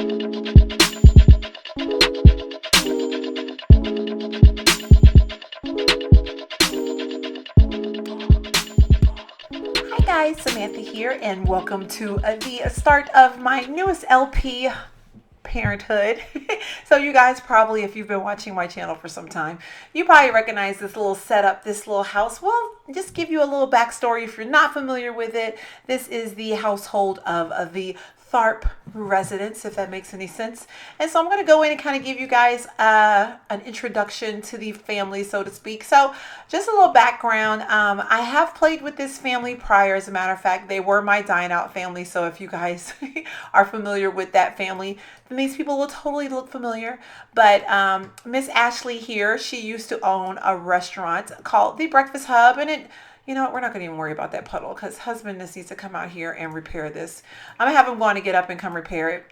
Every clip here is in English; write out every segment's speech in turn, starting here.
Hi guys, Samantha here, and welcome to the start of my newest LP, Parenthood. So you guys probably, if you've been watching my channel for some time, you probably recognize this little setup, this little house. Well, just give you a little backstory if you're not familiar with it. This is the household of the Tharp residents, if that makes any sense. And so I'm going to go in and kind of give you guys an introduction to the family, so to speak. So just a little background. I have played with this family prior. As a matter of fact, they were my dine out family. So if you guys are familiar with that family, then these people will totally look familiar. But Miss Ashleigh here, she used to own a restaurant called the Breakfast Hub, and you know what, we're not going to even worry about that puddle because husband needs to come out here and repair this. I'm going to have him go on to get up and come repair it.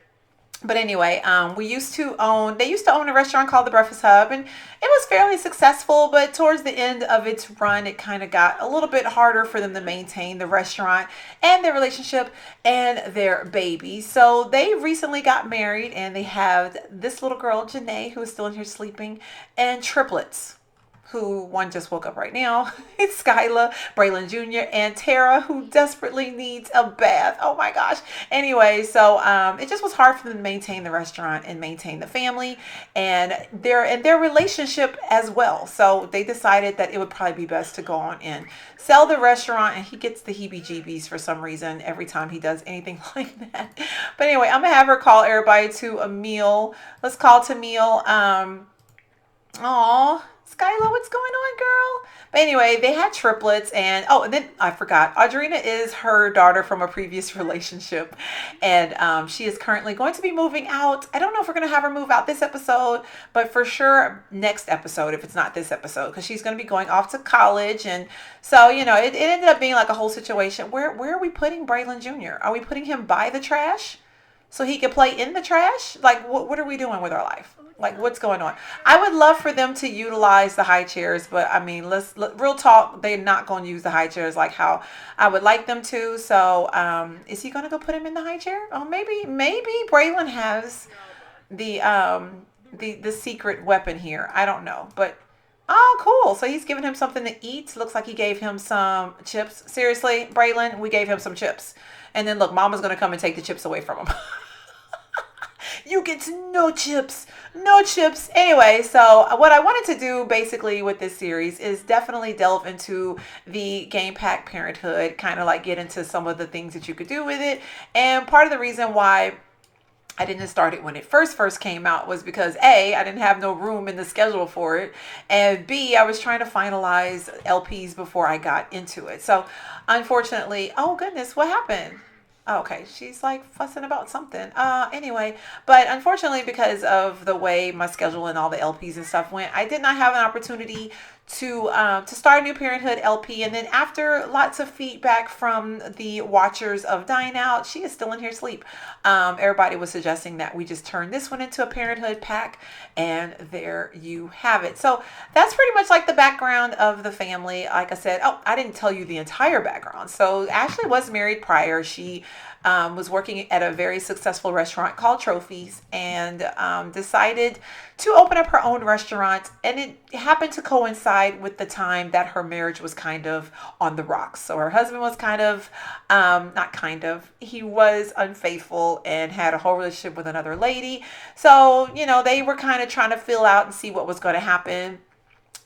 But anyway, they used to own a restaurant called the Breakfast Hub, and it was fairly successful, but towards the end of its run, it kind of got a little bit harder for them to maintain the restaurant and their relationship and their baby. So they recently got married, and they have this little girl, Janae, who is still in here sleeping, and triplets, who one just woke up right now. It's Skyla, Braylon Jr., and Tara, who desperately needs a bath. Oh my gosh. Anyway, so it just was hard for them to maintain the restaurant and maintain the family and their relationship as well. So they decided that it would probably be best to go on and sell the restaurant, and he gets the heebie-jeebies for some reason every time he does anything like that. But anyway, I'm gonna have her call everybody to a meal. Let's call to meal. Aw, Skyla, what's going on, girl? But anyway, they had triplets, and oh, and then I forgot. Audrina is her daughter from a previous relationship, and she is currently going to be moving out. I don't know if we're going to have her move out this episode, but for sure next episode, if it's not this episode, because she's going to be going off to college, and so you know, it ended up being like a whole situation. Where are we putting Braylon Jr.? Are we putting him by the trash so he can play in the trash? Like, what are we doing with our life? Like, what's going on? I would love for them to utilize the high chairs, but I mean, real talk, they're not going to use the high chairs like how I would like them to. So, is he going to go put him in the high chair? Oh, maybe Braylon has the secret weapon here. I don't know, but oh, cool. So he's giving him something to eat. Looks like he gave him some chips. Seriously, Braylon, we gave him some chips. And then look, Mama's going to come and take the chips away from him. You get no chips, no chips. Anyway, so what I wanted to do basically with this series is definitely delve into the game pack Parenthood, kind of like get into some of the things that you could do with it. And part of the reason why I didn't start it when it first came out was because A, I didn't have no room in the schedule for it, and B, I was trying to finalize LPs before I got into it. So unfortunately, oh goodness, what happened? Okay, she's like fussing about something. Anyway, but unfortunately, because of the way my schedule and all the LPs and stuff went, I did not have an opportunity to start a new Parenthood LP. And then after lots of feedback from the watchers of Dine Out, she is still in here asleep. Everybody was suggesting that we just turn this one into a Parenthood pack, and there you have it. So that's pretty much like the background of the family. Like I said, oh, I didn't tell you the entire background. So Ashleigh was married prior. She was working at a very successful restaurant called Trophies, and decided to open up her own restaurant. And it happened to coincide with the time that her marriage was kind of on the rocks. So her husband was he was unfaithful and had a whole relationship with another lady. So, you know, they were kind of trying to fill out and see what was going to happen.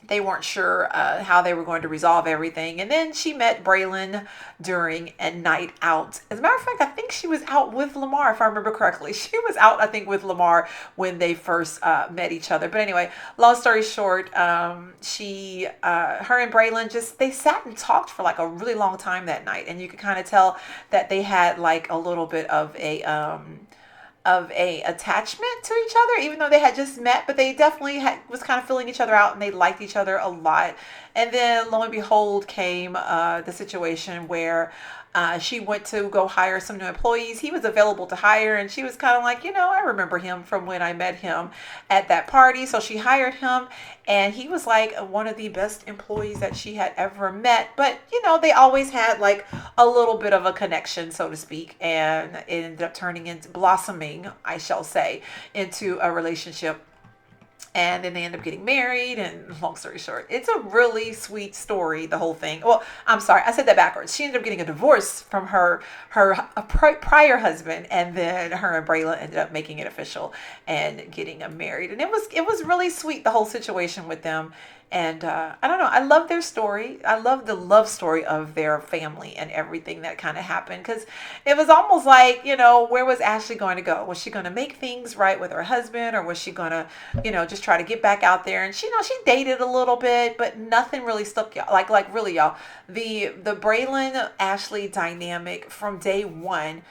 They weren't sure how they were going to resolve everything. And then she met Braylon during a night out. As a matter of fact, I think she was out with Lamar, if I remember correctly. She was out, I think, with Lamar when they first met each other. But anyway, long story short, her and Braylon they sat and talked for like a really long time that night. And you could kind of tell that they had like a little bit of a attachment to each other, even though they had just met, but they definitely was kind of filling each other out, and they liked each other a lot. And then lo and behold came the situation where She went to go hire some new employees. He was available to hire, and she was kind of like, I remember him from when I met him at that party. So she hired him, and he was like one of the best employees that she had ever met. But, they always had like a little bit of a connection, so to speak, and it ended up turning into blossoming, I shall say, into a relationship. And then they end up getting married, and long story short, it's a really sweet story, the whole thing. Well, I'm sorry, I said that backwards. She ended up getting a divorce from her prior husband, and then her and Brayla ended up making it official and getting married. And it was really sweet, the whole situation with them. And I don't know, I love their story. I love the love story of their family and everything that kind of happened, because it was almost like, where was Ashleigh going to go? Was she going to make things right with her husband, or was she going to, just try to get back out there? And she dated a little bit, but nothing really stuck. Like really, y'all, the Braylon Ashleigh dynamic from day one,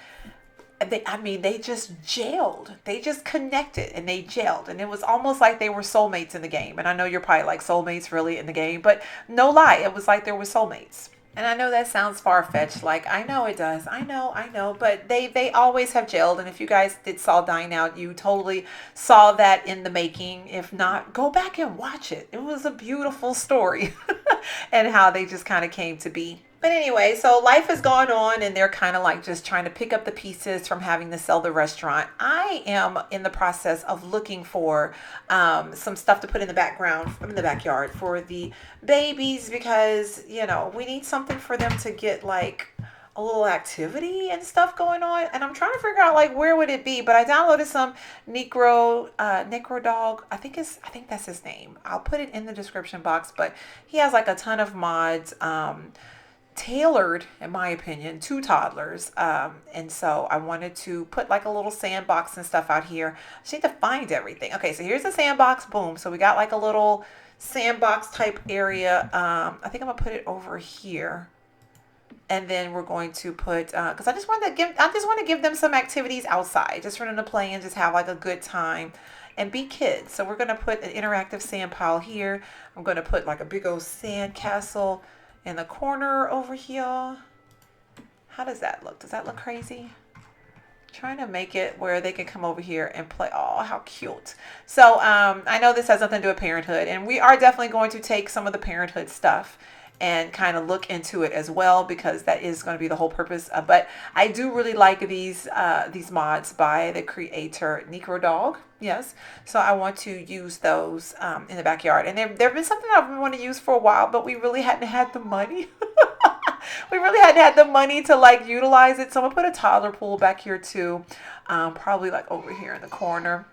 they just gelled. They just connected, and they gelled. And it was almost like they were soulmates in the game. And I know you're probably like, soulmates really in the game? But no lie, it was like there were soulmates. And I know that sounds far-fetched. Like, I know it does. I know. But they always have gelled. And if you guys saw Dine Out, you totally saw that in the making. If not, go back and watch it. It was a beautiful story and how they just kind of came to be. But anyway, so life has gone on, and they're kind of like just trying to pick up the pieces from having to sell the restaurant. I am in the process of looking for some stuff to put in the backyard for the babies, because, we need something for them to get like a little activity and stuff going on. And I'm trying to figure out like where would it be, but I downloaded some Necro Dog. I think that's his name. I'll put it in the description box, but he has like a ton of mods. Tailored, in my opinion, to toddlers. And so I wanted to put like a little sandbox and stuff out here. I just need to find everything. Okay, so here's the sandbox. Boom. So we got like a little sandbox type area. I think I'm gonna put it over here. And then we're going to put, because I just want to give them some activities outside, just for them to play and just have like a good time and be kids. So we're going to put an interactive sand pile here. I'm going to put like a big old sand castle in the corner over here. How does that look? Does that look crazy? Trying to make it where they can come over here and play. Oh, how cute. So I know this has nothing to do with Parenthood, and we are definitely going to take some of the Parenthood stuff and kind of look into it as well, because that is going to be the whole purpose. But I do really like these mods by the creator Necro Dog. Yes, so I want to use those in the backyard. And there have been something I've been wanting to use for a while, but we really hadn't had the money. We really hadn't had the money to like utilize it. So I'm gonna put a toddler pool back here too, probably like over here in the corner.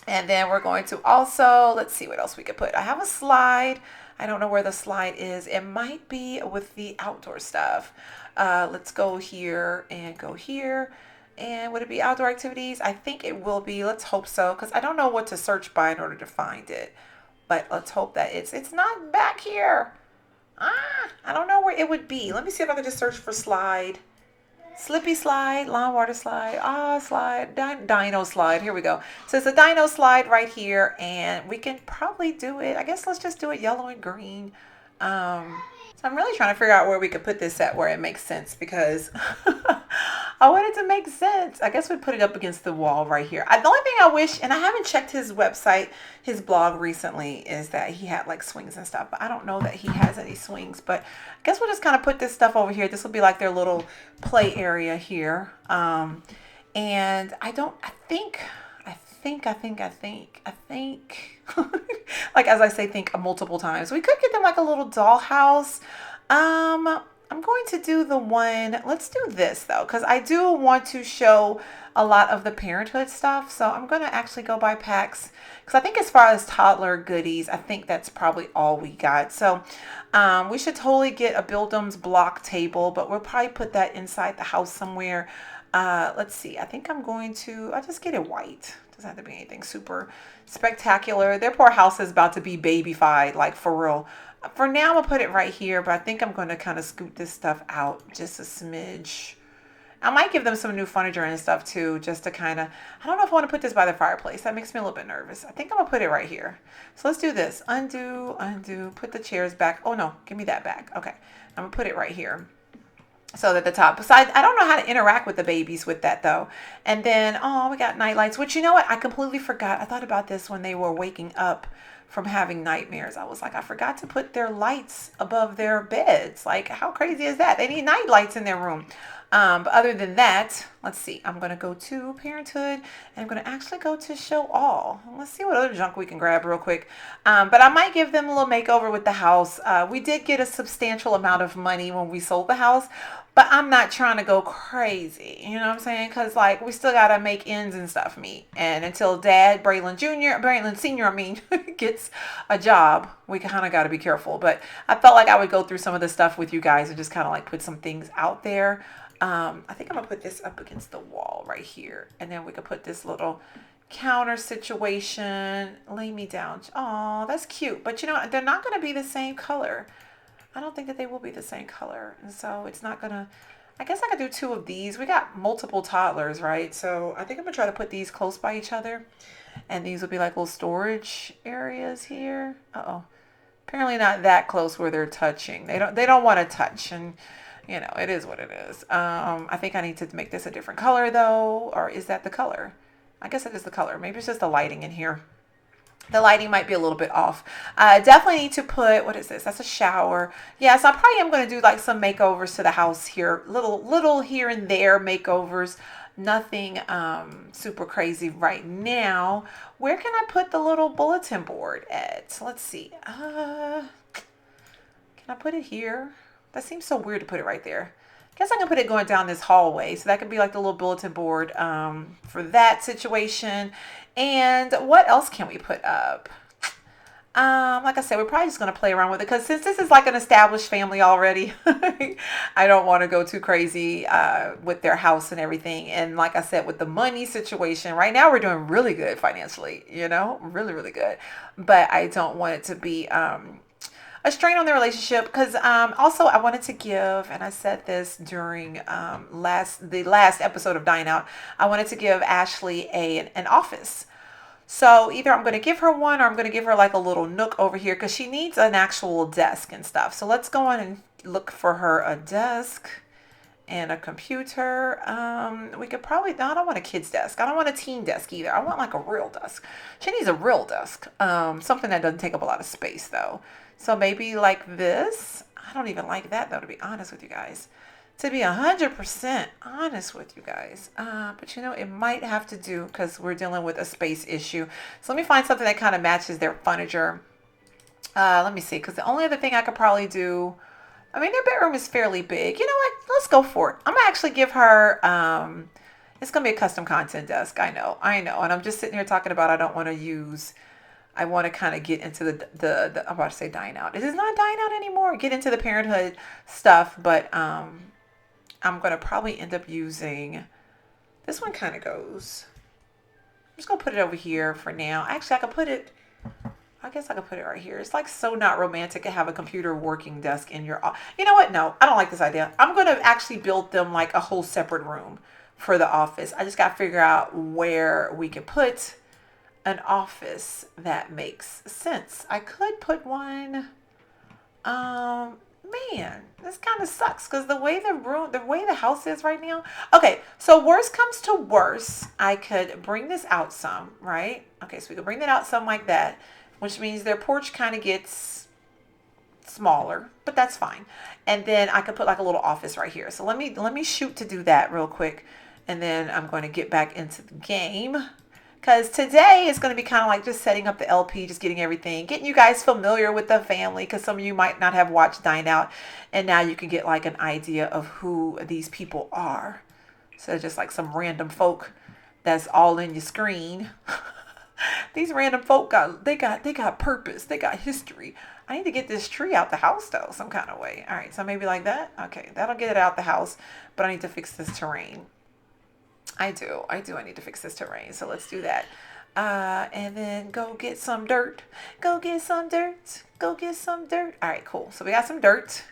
And then we're going to also, let's see what else we could put. I have a slide. I don't know where the slide is. It might be with the outdoor stuff. Let's go here and go here. And would it be outdoor activities? I think it will be. Let's hope so, because I don't know what to search by in order to find it. But let's hope that it's not back here. I don't know where it would be. Let me see if I can just search for slide. Slippy slide, lawn water slide, slide, dino slide. Here we go. So it's a dino slide right here, and we can probably do it. I guess let's just do it yellow and green. So I'm really trying to figure out where we could put this at where it makes sense, because I want it to make sense. I guess we'd put it up against the wall right here. The only thing I wish, and I haven't checked his website, his blog recently, is that he had like swings and stuff. But I don't know that he has any swings. But I guess we'll just kind of put this stuff over here. This will be like their little play area here. And I think, like as I say, think multiple times. We could get them like a little dollhouse. I'm going to do the one, let's do this though, because I do want to show a lot of the Parenthood stuff. So I'm going to actually go by packs, because I think as far as toddler goodies, I think that's probably all we got. So we should totally get a Build'em's block table, but we'll probably put that inside the house somewhere. Let's see. I think I'll just get it white. Doesn't have to be anything super spectacular. Their poor house is about to be babyfied, like for real. For now, I'm going to put it right here, but I think I'm going to kind of scoot this stuff out just a smidge. I might give them some new furniture and stuff too, just to kind of, I don't know if I want to put this by the fireplace. That makes me a little bit nervous. I think I'm going to put it right here. So let's do this. Undo, put the chairs back. Oh no, give me that back. Okay. I'm going to put it right here. So that the top, so I don't know how to interact with the babies with that though. And then, oh, we got night lights, which, you know what? I completely forgot. I thought about this when they were waking up from having nightmares. I was like, I forgot to put their lights above their beds. Like, how crazy is that? They need night lights in their room. But other than that, let's see. I'm going to go to Parenthood and I'm going to actually go to Show All. Let's see what other junk we can grab real quick. But I might give them a little makeover with the house. We did get a substantial amount of money when we sold the house, but I'm not trying to go crazy. You know what I'm saying? Because, like, we still got to make ends and stuff meet. And until Dad, Braylon Sr., gets a job, we kind of got to be careful. But I felt like I would go through some of the stuff with you guys and just kind of like put some things out there. I think I'm gonna put this up against the wall right here, and then we could put this little counter situation. Lay me down. Oh, that's cute. But you know, they're not gonna be the same color. I don't think that they will be the same color, and so it's not gonna. I guess I could do two of these. We got multiple toddlers, right? So I think I'm gonna try to put these close by each other, and these will be like little storage areas here. Uh-oh. Apparently not that close where they're touching. They don't want to touch, and you know, it is what it is. I think I need to make this a different color though, or is that the color? I guess it is the color. Maybe it's just the lighting in here. The lighting might be a little bit off. I definitely need to put, what is this? That's a shower. Yeah, so I probably am going to do like some makeovers to the house here. Little here and there makeovers. Nothing super crazy right now. Where can I put the little bulletin board at? Let's see. Can I put it here? That seems so weird to put it right there. Guess I can put it going down this hallway. So that could be like the little bulletin board for that situation. And what else can we put up? Like I said, we're probably just going to play around with it because since this is like an established family already, I don't want to go too crazy with their house and everything. And like I said, with the money situation, right now we're doing really good financially, you know, really, really good. But I don't want it to be a strain on the relationship because also I wanted to give, and I said this during the last episode of Dine Out, I wanted to give Ashleigh an office. So either I'm going to give her one or I'm going to give her like a little nook over here because she needs an actual desk and stuff. So let's go on and look for her a desk and a computer. We could probably, no, I don't want a kid's desk. I don't want a teen desk either. I want like a real desk. She needs a real desk. Something that doesn't take up a lot of space though. So maybe like this. I don't even like that though, to be honest with you guys. To be 100% honest with you guys. But you know, it might have to do because we're dealing with a space issue. So let me find something that kind of matches their furniture. Let me see, because the only other thing I could probably do, I mean, their bedroom is fairly big. You know what? Let's go for it. I'm going to actually give her, it's going to be a custom content desk. I know. And I'm just sitting here talking about I don't want to use, I want to kind of get into the I'm about to say Dine Out. It is not Dine Out anymore. Get into the Parenthood stuff, but I'm going to probably end up using, this one kind of goes, I'm just going to put it over here for now. Actually, I guess I could put it right here. It's like so not romantic to have a computer working desk in your, you know what? No, I don't like this idea. I'm going to actually build them like a whole separate room for the office. I just got to figure out where we can put an office that makes sense. I could put one, man, this kind of sucks because the way the house is right now. Okay, so worst comes to worst, I could bring this out some, right? Okay, so we could bring that out some like that, which means their porch kind of gets smaller, but that's fine. And then I could put like a little office right here. So let me shoot to do that real quick, and then I'm going to get back into the game. Because today is going to be kind of like just setting up the LP, just getting everything, getting you guys familiar with the family, because some of you might not have watched Dine Out, and now you can get like an idea of who these people are. So just like some random folk that's all in your screen. These random folk got purpose, they got history. I need to get this tree out the house though, some kind of way. All right, so maybe like that. Okay, that'll get it out the house, but I need to fix this terrain. I need to fix this terrain. So let's do that. And then go get some dirt. Go get some dirt. Go get some dirt. All right, cool. So we got some dirt.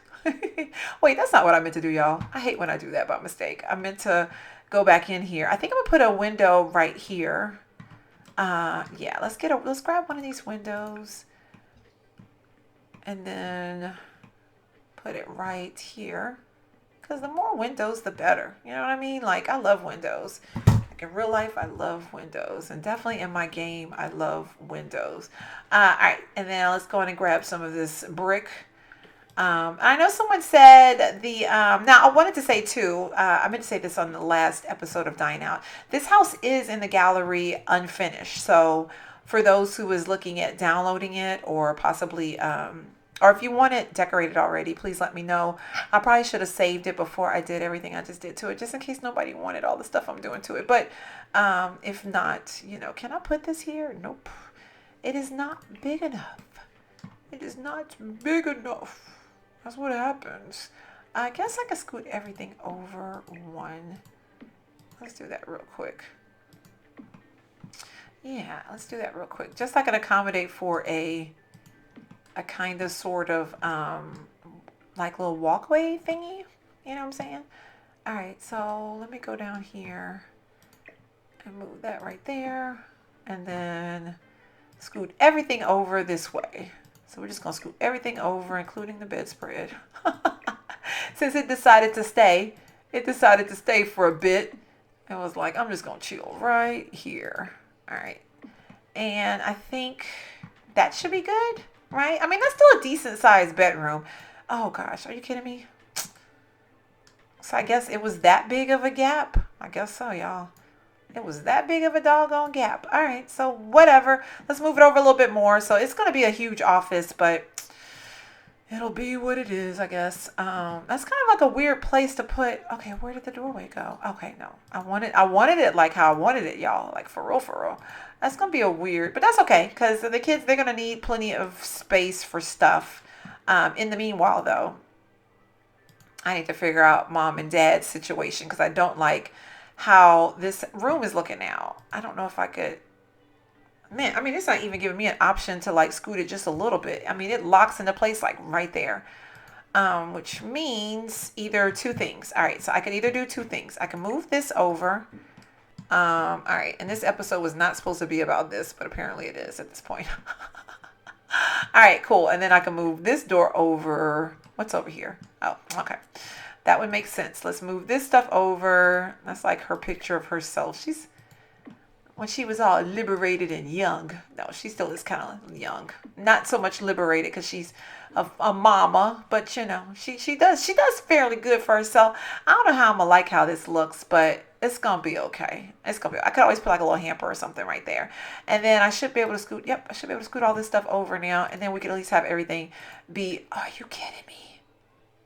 Wait, that's not what I meant to do, y'all. I hate when I do that by mistake. I meant to go back in here. I think I'm gonna put a window right here. Yeah, let's grab one of these windows and then put it right here. Because the more windows, the better. You know what I mean? Like, I love windows. Like in real life, I love windows. And definitely in my game, I love windows. All right. And then let's go in and grab some of this brick. I know someone said now I wanted to say too, I meant to say this on the last episode of Dine Out. This house is in the gallery unfinished. So for those who is looking at downloading it or possibly, or if you want it decorated already, please let me know. I probably should have saved it before I did everything I just did to it, just in case nobody wanted all the stuff I'm doing to it. But if not, can I put this here? Nope. It is not big enough. It is not big enough. That's what happens. I guess I can scoot everything over one. Let's do that real quick. Yeah, let's do that real quick. Just so I can accommodate for a kind of sort of like little walkway thingy. You know what I'm saying? All right, so let me go down here and move that right there. And then scoot everything over this way. So we're just going to scoot everything over, including the bedspread. Since it decided to stay for a bit. It was like, I'm just going to chill right here. All right. And I think that should be good, right? I mean, that's still a decent sized bedroom. Oh gosh, are you kidding me? So I guess it was that big of a gap. I guess so, y'all. It was that big of a doggone gap. All right, so whatever. Let's move it over a little bit more. So it's going to be a huge office, but it'll be what it is, I guess. That's kind of like a weird place to put. Okay, where did the doorway go? Okay, no. I wanted it like how I wanted it, y'all. Like for real, for real. That's going to be a weird, but that's okay. Because the kids, they're going to need plenty of space for stuff. In the meanwhile, though, I need to figure out mom and dad's situation. Because I don't like how this room is looking now. I don't know if I could, man, I mean, it's not even giving me an option to like scoot it just a little bit. I mean, it locks into place like right there, which means either two things. All right, so I can either do two things. I can move this over. All right, and this episode was not supposed to be about this, but apparently it is at this point. All right, cool. And then I can move this door over. What's over here? Oh, okay. That would make sense. Let's move this stuff over. That's like her picture of herself. When she was all liberated and young. No, she still is kind of young. Not so much liberated because she's a mama, but she does fairly good for herself. I don't know how I'm gonna like how this looks, but it's gonna be okay. It's gonna be. I could always put like a little hamper or something right there, and then I should be able to scoot. Yep, I should be able to scoot all this stuff over now, and then we can at least have everything be. Are you kidding me?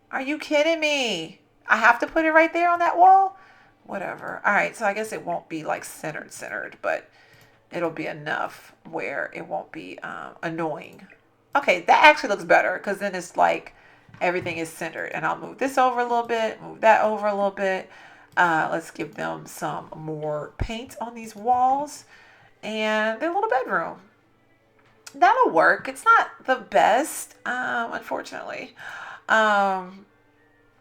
Are you kidding me? I have to put it right there on that wall? Whatever. All right, so I guess it won't be like centered, but it'll be enough where it won't be annoying. Okay, that actually looks better because then it's like everything is centered. And I'll move this over a little bit, move that over a little bit. Let's give them some more paint on these walls and their little bedroom. That'll work. It's not the best, unfortunately.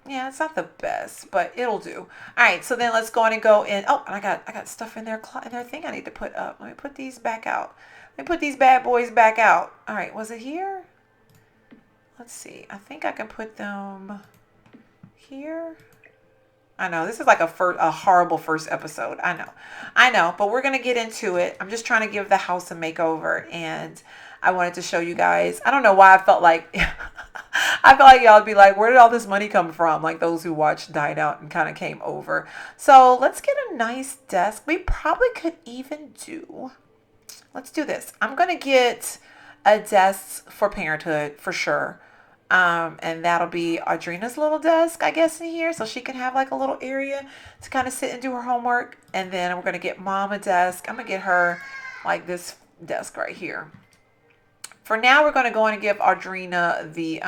Yeah, it's not the best, but it'll do. All right, so then let's go on and go in. Oh, and I got stuff in their thing I need to put up. Let me put these back out. Let me put these bad boys back out. All right, was it here? Let's see. I think I can put them here. I know this is like a horrible first episode. I know, but we're gonna get into it. I'm just trying to give the house a makeover, and I wanted to show you guys. I don't know why I felt like y'all would be like, where did all this money come from? Like those who watched Died Out and kind of came over. So let's get a nice desk. We probably could even let's do this. I'm gonna get a desk for Parenthood for sure. And that'll be Audrina's little desk, I guess, in here. So she can have like a little area to kind of sit and do her homework. And then we're going to get mom a desk. I'm going to get her like this desk right here. For now, we're going to go in and give Audrina the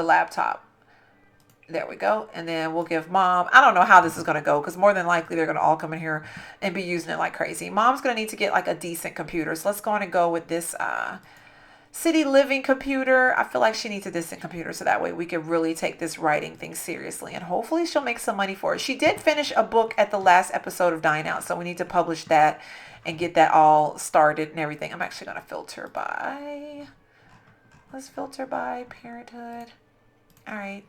laptop. There we go. And then we'll give mom, I don't know how this is going to go because more than likely they're going to all come in here and be using it like crazy. Mom's going to need to get like a decent computer. So let's go in and go with this, City Living computer. I feel like she needs a decent computer so that way we can really take this writing thing seriously and hopefully she'll make some money for it. She did finish a book at the last episode of Dine Out, so we need to publish that and get that all started and everything. I'm actually going to filter by, let's filter by Parenthood. All right.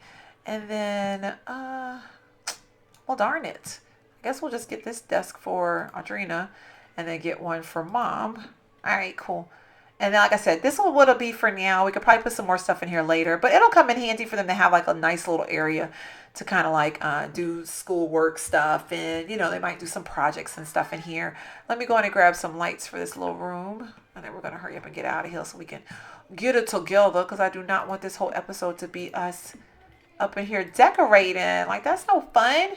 And then, well, darn it. I guess we'll just get this desk for Audrina and then get one for Mom. All right, cool. And then, like I said, this is what it'll be for now. We could probably put some more stuff in here later, but it'll come in handy for them to have like a nice little area to kind of like do schoolwork stuff. And, you know, they might do some projects and stuff in here. Let me go in and grab some lights for this little room. And then we're going to hurry up and get out of here so we can get it together, because I do not want this whole episode to be us up in here decorating. Like, that's no fun.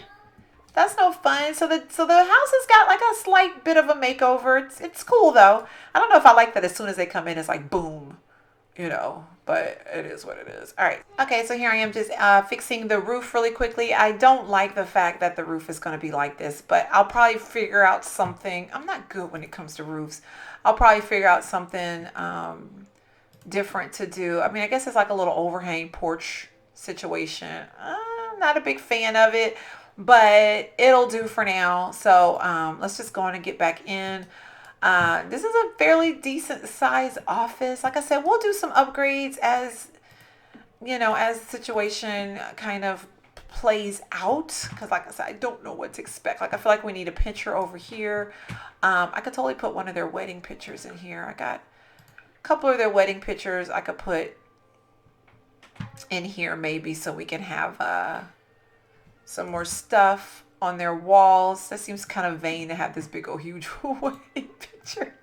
That's no fun. So the house has got like a slight bit of a makeover. It's cool though. I don't know if I like that as soon as they come in, it's like boom, you know, but it is what it is. All right. Okay, so here I am just fixing the roof really quickly. I don't like the fact that the roof is going to be like this, but I'll probably figure out something. I'm not good when it comes to roofs. I'll probably figure out something different to do. I mean, I guess it's like a little overhang porch situation. I'm not a big fan of it, but it'll do for now. So let's just go on and get back in. This is a fairly decent size office. Like I said, we'll do some upgrades as, you know, as the situation kind of plays out. Because like I said, I don't know what to expect. Like I feel like we need a picture over here. I could totally put one of their wedding pictures in here. I got a couple of their wedding pictures I could put in here maybe, so we can have some more stuff on their walls. That seems kind of vain to have this big old huge wedding picture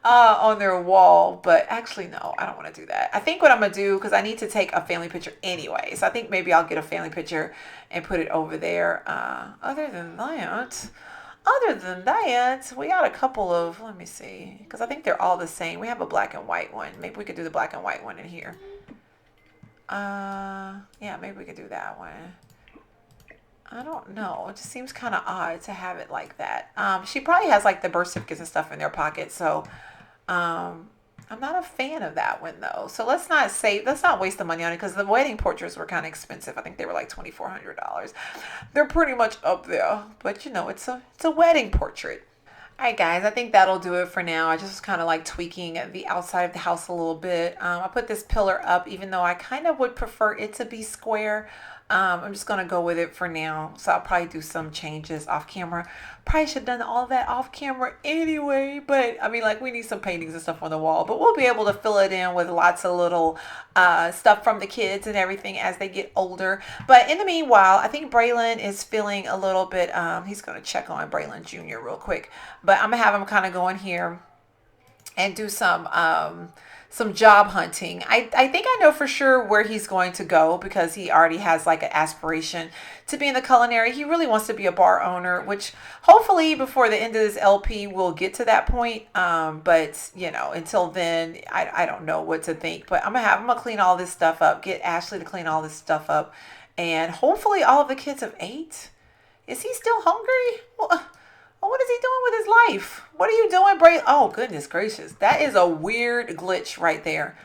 on their wall, but actually no, I don't want to do that. I think what I'm gonna do, because I need to take a family picture anyway, so I think maybe I'll get a family picture and put it over there. Other than that, we got a couple of, let me see, because I think they're all the same. We have a black and white one. Maybe we could do the black and white one in here. Yeah, maybe we could do that one. I don't know. It just seems kind of odd to have it like that. She probably has like the birth certificates and stuff in their pocket. So, I'm not a fan of that one though. So let's not waste the money on it, because the wedding portraits were kind of expensive. I think they were like $2,400. They're pretty much up there, but you know, it's a wedding portrait. All right, guys, I think that'll do it for now. I just kind of like tweaking the outside of the house a little bit. I put this pillar up, even though I kind of would prefer it to be square. I'm just going to go with it for now. So I'll probably do some changes off camera. Probably should have done all of that off camera anyway. But I mean, like, we need some paintings and stuff on the wall. But we'll be able to fill it in with lots of little stuff from the kids and everything as they get older. But in the meanwhile, I think Braylon is feeling a little bit, he's going to check on Braylon Jr. real quick. But I'm going to have him kind of go in here and do some job hunting. I think I know for sure where he's going to go, because he already has like an aspiration to be in the culinary. He really wants to be a bar owner, which hopefully before the end of this LP we'll get to that point. But you know, until then, I don't know what to think. But I'm gonna clean all this stuff up, get Ashleigh to clean all this stuff up, and hopefully all of the kids have ate. Is he still hungry? Well, what is he doing with his life? What are you doing, Bray? Oh, goodness gracious. That is a weird glitch right there.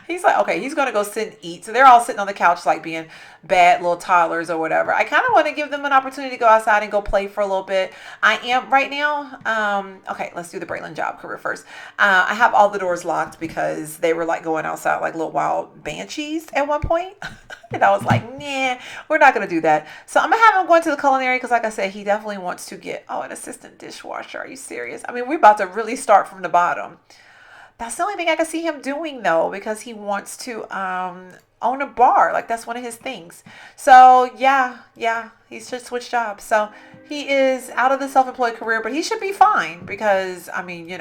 He's like, okay, he's going to go sit and eat. So they're all sitting on the couch like being bad little toddlers or whatever. I kind of want to give them an opportunity to go outside and go play for a little bit. I am right now. Okay, let's do the Braylon job career first. I have all the doors locked because they were like going outside like little wild banshees at one point. And I was like, nah, we're not going to do that. So I'm going to have him going to the culinary because, like I said, he definitely wants to get, an assistant dishwasher. Are you serious? I mean, we're about to really start from the bottom. That's the only thing I can see him doing, though, because he wants to own a bar. Like, that's one of his things. So, yeah, he's just switched jobs. So he is out of the self-employed career, but he should be fine because, I don't even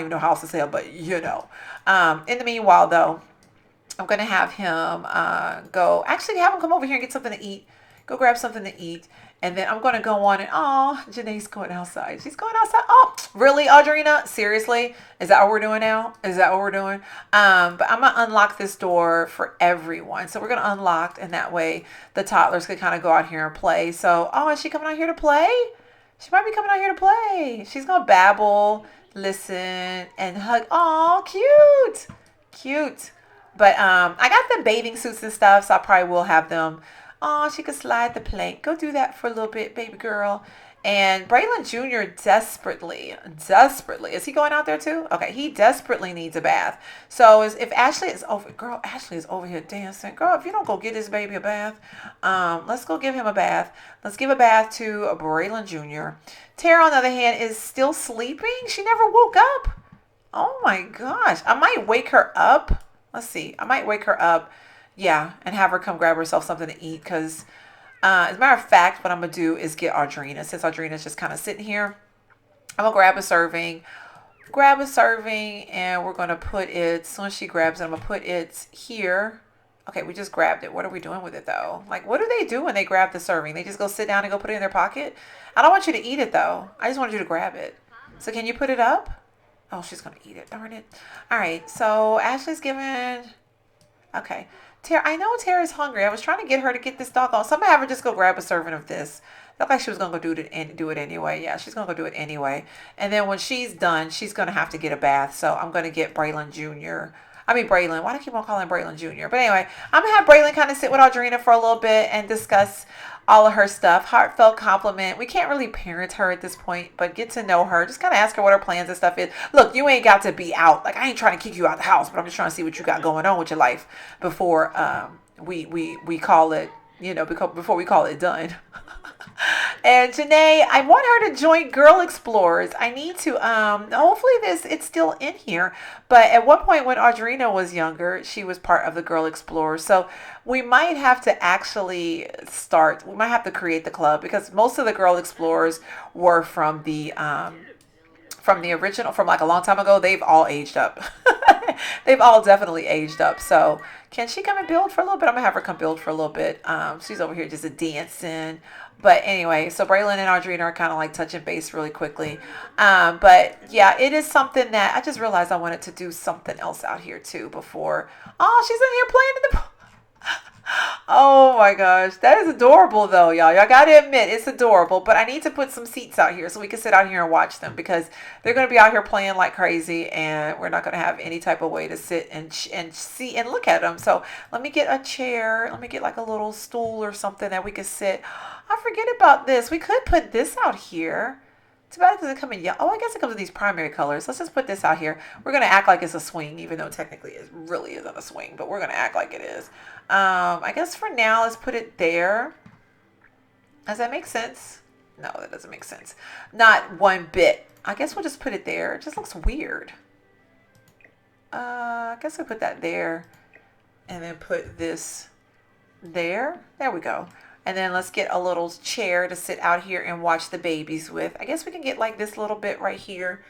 know how else to say it, but in the meanwhile, though, I'm going to have him have him come over here and get something to eat. Go grab something to eat. And then I'm going to go on and, Janae's going outside. She's going outside. Oh, really, Audrina? Seriously? Is that what we're doing now? Is that what we're doing? But I'm going to unlock this door for everyone. So we're going to unlock, and that way the toddlers can kind of go out here and play. So, is she coming out here to play? She might be coming out here to play. She's going to babble, listen, and hug. Oh, cute. Cute. But I got the bathing suits and stuff, so I probably will have them Oh, she could slide the plank. Go do that for a little bit, baby girl. And Braylon Jr. desperately, is he going out there too? Okay, he desperately needs a bath. So if Ashleigh is over, girl, Ashleigh is over here dancing. Girl, if you don't go get this baby a bath, let's go give him a bath. Let's give a bath to Braylon Jr. Tara, on the other hand, is still sleeping. She never woke up. Oh my gosh. I might wake her up. Let's see. I might wake her up. Yeah, and have her come grab herself something to eat because as a matter of fact, what I'm going to do is get Audrina. Since Audrina's just kind of sitting here, I'm going to grab a serving, and we're going to put it, as soon as she grabs it, I'm going to put it here. Okay, we just grabbed it. What are we doing with it, though? Like, what do they do when they grab the serving? They just go sit down and go put it in their pocket? I don't want you to eat it, though. I just want you to grab it. So can you put it up? Oh, she's going to eat it. Darn it. All right, so Ashleigh's giving... Okay. Tara, I know Tara's hungry. I was trying to get her to get this doggone. So I'm going to have her just go grab a serving of this. Looked like she was going to go do it anyway. Yeah, she's going to go do it anyway. And then when she's done, she's going to have to get a bath. So I'm going to get Braylon Jr. Braylon. Why do I keep on calling Braylon Jr.? But anyway, I'm going to have Braylon kind of sit with Audrina for a little bit and discuss all of her stuff. Heartfelt compliment. We can't really parent her at this point, but get to know her. Just kind of ask her what her plans and stuff is. Look, you ain't got to be out. Like, I ain't trying to kick you out the house, but I'm just trying to see what you got going on with your life before we call it, before we call it done. And Janae, I want her to join Girl Explorers. I need to, hopefully it's still in here. But at one point when Audrina was younger, she was part of the Girl Explorers. So we might have to we might have to create the club because most of the Girl Explorers were from the original, from like a long time ago. They've all aged up. They've all definitely aged up. So can she come and build for a little bit? I'm going to have her come build for a little bit. She's over here just dancing. But anyway, so Braylon and Audrina are kind of like touching base really quickly. But yeah, it is something that I just realized I wanted to do something else out here too before. Oh, she's in here playing in the... Oh my gosh, that is adorable though, y'all. Y'all gotta admit it's adorable, but I need to put some seats out here so we can sit out here and watch them because they're gonna be out here playing like crazy, and we're not gonna have any type of way to sit and see and look at them. So let me get a chair. Let me get like a little stool or something that we could sit. I forget about this. We could put this out here. Too bad it doesn't come in yellow. Oh, I guess it comes in these primary colors. Let's just put this out here. We're going to act like it's a swing, even though technically it really isn't a swing, but we're going to act like it is. I guess for now, let's put it there. Does that make sense? No, that doesn't make sense. Not one bit. I guess we'll just put it there. It just looks weird. I guess we'll put that there and then put this there. There we go. And then let's get a little chair to sit out here and watch the babies with. I guess we can get like this little bit right here.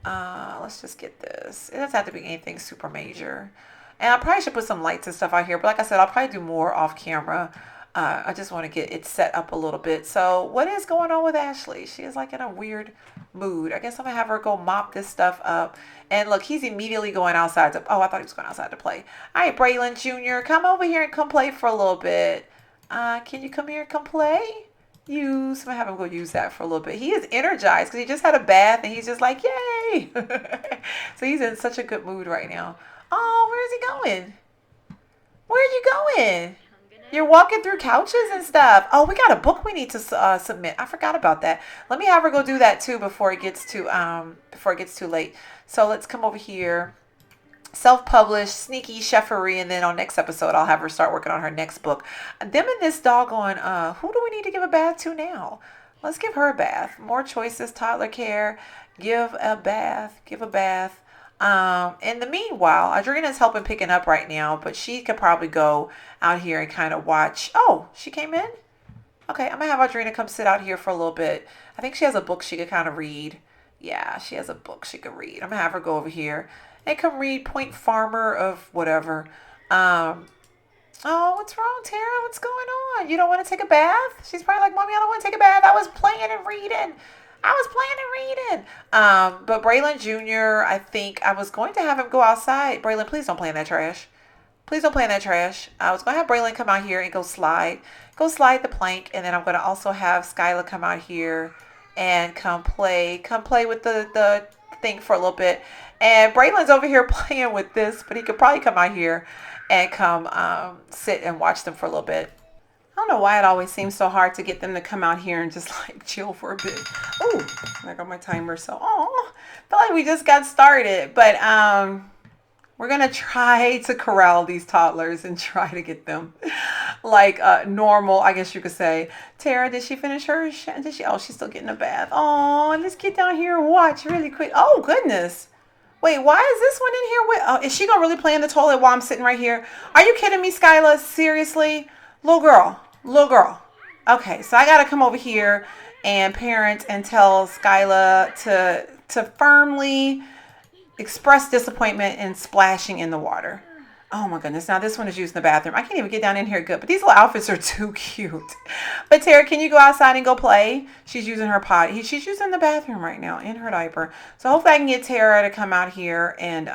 Let's just get this. It doesn't have to be anything super major. And I probably should put some lights and stuff out here. But like I said, I'll probably do more off camera. I just want to get it set up a little bit. So what is going on with Ashleigh? She is like in a weird mood. I guess I'm going to have her go mop this stuff up. And look, he's immediately going outside to... Oh, I thought he was going outside to play. All right, Braylon Jr., come over here and come play for a little bit. Can you come here and come play? I'm going to have him go use that for a little bit. He is energized because he just had a bath and he's just like, yay. So he's in such a good mood right now. Oh, where is he going? Where are you going? You're walking through couches and stuff. Oh, we got a book we need to submit. I forgot about that. Let me have her go do that too before it gets too late. So let's come over here. Self-published, sneaky chefery, and then on next episode I'll have her start working on her next book. Them and this doggone who do we need to give a bath to now? Let's give her a bath. More choices, toddler care, give a bath. In the meanwhile, Audrina's helping picking up right now, but she could probably go out here and kind of watch. Oh, she came in? Okay, I'm gonna have Audrina come sit out here for a little bit. I think she has a book she could kind of read. Yeah, she has a book she could read. I'm gonna have her go over here and come read Point Farmer of whatever. Oh, what's wrong, Tara? What's going on? You don't want to take a bath? She's probably like, Mommy, I don't want to take a bath. I was playing and reading. But Braylon Jr., I think I was going to have him go outside. Braylon, please don't play in that trash. Please don't play in that trash. I was going to have Braylon come out here and go slide the plank. And then I'm going to also have Skylar come out here and come play with the thing for a little bit. And Braylon's over here playing with this, but he could probably come out here and come sit and watch them for a little bit. don't know why it always seems so hard to get them to come out here and just like chill for a bit. Oh, I got my timer. So, oh, feel like we just got started. But we're going to try to corral these toddlers and try to get them like normal, I guess you could say. Tara, did she finish her? Did she? Oh, she's still getting a bath. Oh, let's get down here and watch really quick. Oh, goodness. Wait, why is this one in here with? Oh, is she gonna really play in the toilet while I'm sitting right here? Are you kidding me, Skyla? Seriously, little girl, little girl. Okay, so I gotta come over here and parent and tell Skyla to firmly express disappointment in splashing in the water. Oh my goodness. Now this one is using the bathroom. I can't even get down in here good, but these little outfits are too cute. But Tara, can you go outside and go play? She's using her potty. She's using the bathroom right now in her diaper. So hopefully I can get Tara to come out here and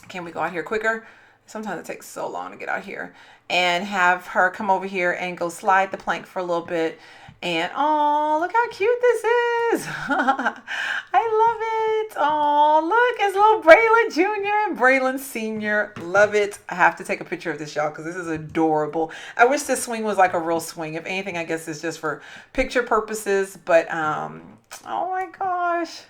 can we go out here quicker? Sometimes it takes so long to get out here. And have her come over here and go slide the plank for a little bit. And oh, look how cute this is. I love it. Oh, look, it's little Braylon Jr. and Braylon Sr. Love it. I have to take a picture of this, y'all, because this is adorable. I wish this swing was like a real swing. If anything, I guess it's just for picture purposes. But oh my gosh.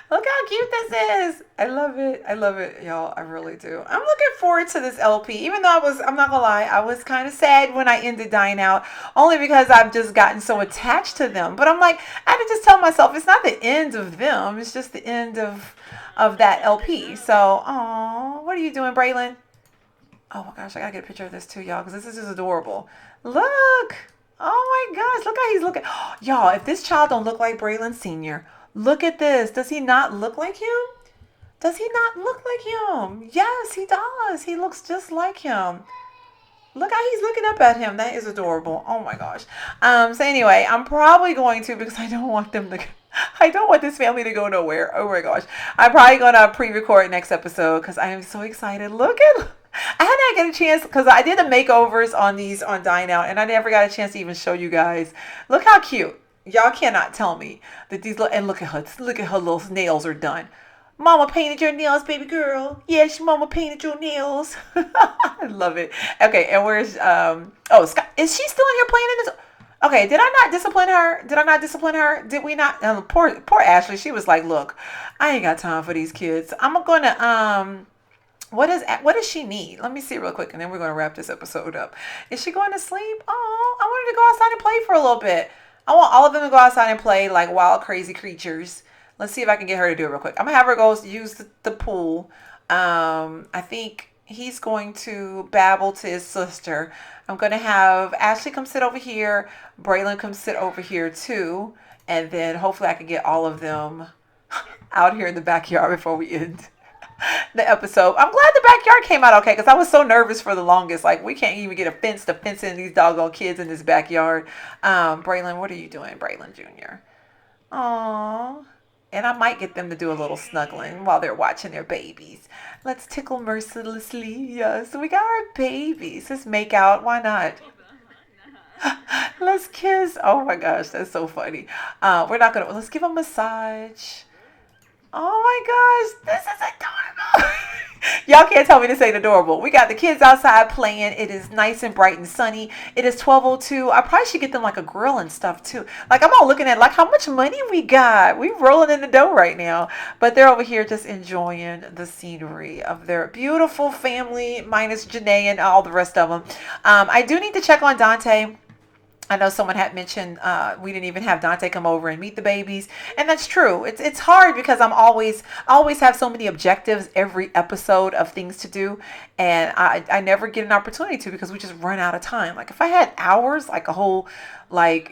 Look how cute this is. I love it. I love it, y'all. I really do. I'm looking forward to this LP. Even though I'm not gonna lie, I was kind of sad when I ended Dying Out, only because I've just gotten so attached to them. But I'm like, I had to just tell myself it's not the end of them. It's just the end of that LP. So, oh, what are you doing, Braylon? Oh my gosh, I gotta get a picture of this too, y'all, because this is just adorable. Look. Oh my gosh, look how he's looking. Y'all, if this child don't look like Braylon Sr., look at this. Does he not look like him? Does he not look like him? Yes, he does. He looks just like him. Look how he's looking up at him. That is adorable. Oh my gosh. So anyway, I'm probably going to, because I don't want this family to go nowhere. Oh my gosh. I'm probably going to pre-record next episode because I am so excited. I had not get a chance because I did the makeovers on these on Dine Out and I never got a chance to even show you guys. Look how cute. Y'all cannot tell me that these little, and look at her little nails are done. Mama painted your nails, baby girl. Yes, Mama painted your nails. I love it. Okay, and where's Scott? Is she still in here playing in this? Okay, did I not discipline her? Did we not? Poor Ashleigh. She was like, look, I ain't got time for these kids. I'm gonna what does she need? Let me see real quick, and then we're gonna wrap this episode up. Is she going to sleep? Oh, I want her to go outside and play for a little bit. I want all of them to go outside and play like wild, crazy creatures. Let's see if I can get her to do it real quick. I'm going to have her go use the pool. I think he's going to babble to his sister. I'm going to have Ashleigh come sit over here. Braylon come sit over here too. And then hopefully I can get all of them out here in the backyard before we end the episode. I'm glad the backyard came out okay because I was so nervous for the longest. Like, we can't even get a fence to fence in these doggone kids in this backyard. Braylon, what are you doing, Braylon Jr.? Aww. And I might get them to do a little snuggling while they're watching their babies. Let's tickle mercilessly. Yes, we got our babies. Let's make out. Why not? Let's kiss. Oh my gosh, that's so funny. Let's give a massage. Oh my gosh, this is adorable. Y'all can't tell me this ain't adorable. We got the kids outside playing. It is nice and bright and sunny. It is 12:02. I probably should get them like a grill and stuff too. Like, I'm all looking at like how much money we got. We rolling in the dough right now. But they're over here just enjoying the scenery of their beautiful family, minus Janae and all the rest of them. I do need to check on Dante. I know someone had mentioned we didn't even have Dante come over and meet the babies, and that's true. It's hard because I always have so many objectives every episode of things to do, and I never get an opportunity to because we just run out of time. Like, if I had hours, like a whole, like,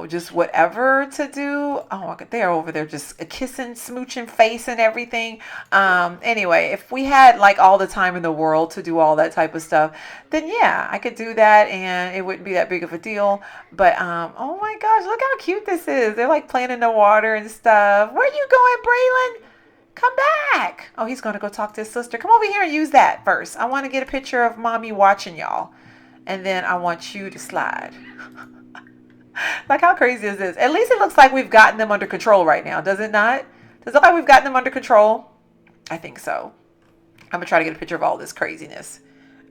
just whatever to do. Oh my God, they're over there just kissing, smooching face and everything. Anyway, if we had like all the time in the world to do all that type of stuff, then yeah, I could do that and it wouldn't be that big of a deal. But oh my gosh, look how cute this is. They're like playing in the water and stuff. Where you going, Braylon? Come back. Oh, he's going to go talk to his sister. Come over here and use that first. I want to get a picture of mommy watching y'all. And then I want you to slide. Like, how crazy is this? At least it looks like we've gotten them under control right now. Does it not? Does it look like we've gotten them under control? I think so. I'm going to try to get a picture of all this craziness.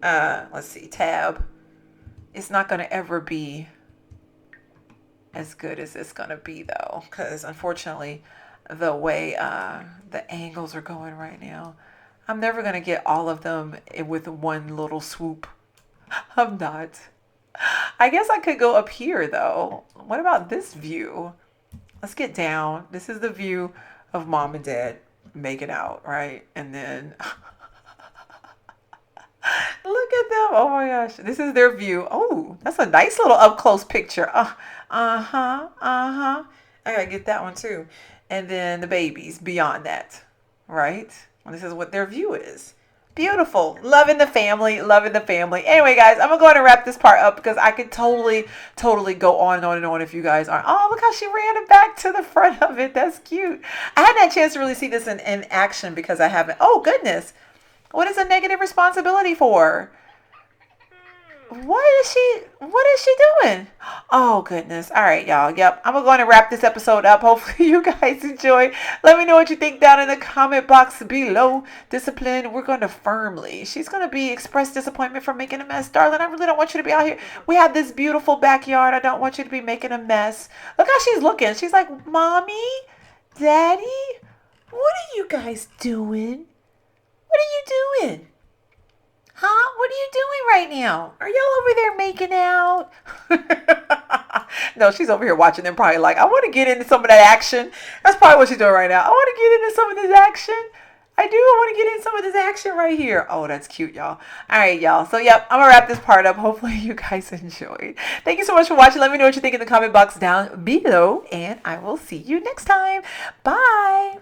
Let's see. Tab. It's not going to ever be as good as it's going to be, though, because unfortunately, the way the angles are going right now, I'm never going to get all of them with one little swoop. I'm not. I guess I could go up here, though. What about this view? Let's get down. This is the view of mom and dad making out, right? And then look at them. Oh my gosh. This is their view. Oh, that's a nice little up close picture. Uh-huh. Uh-huh. I gotta get that one too. And then the babies beyond that, right? And this is what their view is. Beautiful. Loving the family. Loving the family. Anyway, guys, I'm going to go ahead and wrap this part up because I could totally go on and on and on if you guys aren't. Oh, look how she ran it back to the front of it. That's cute. I hadn't had a chance to really see this in action because I haven't. Oh, goodness. What is a negative responsibility for? What is she doing? Oh goodness. All right, y'all. Yep. I'm going to wrap this episode up. Hopefully you guys enjoy. Let me know what you think down in the comment box below. Discipline, we're going to firmly. She's going to be express disappointment for making a mess. Darling, I really don't want you to be out here. We have this beautiful backyard. I don't want you to be making a mess. Look how she's looking. She's like, Mommy, Daddy, what are you guys doing? What are you doing? Huh? What are you doing right now? Are y'all over there making out? No, she's over here watching them probably like, I want to get into some of that action. That's probably what she's doing right now. I want to get into some of this action. I do. I want to get in some of this action right here. Oh, that's cute, y'all. All right, y'all. So, yep, I'm going to wrap this part up. Hopefully you guys enjoyed. Thank you so much for watching. Let me know what you think in the comment box down below, and I will see you next time. Bye.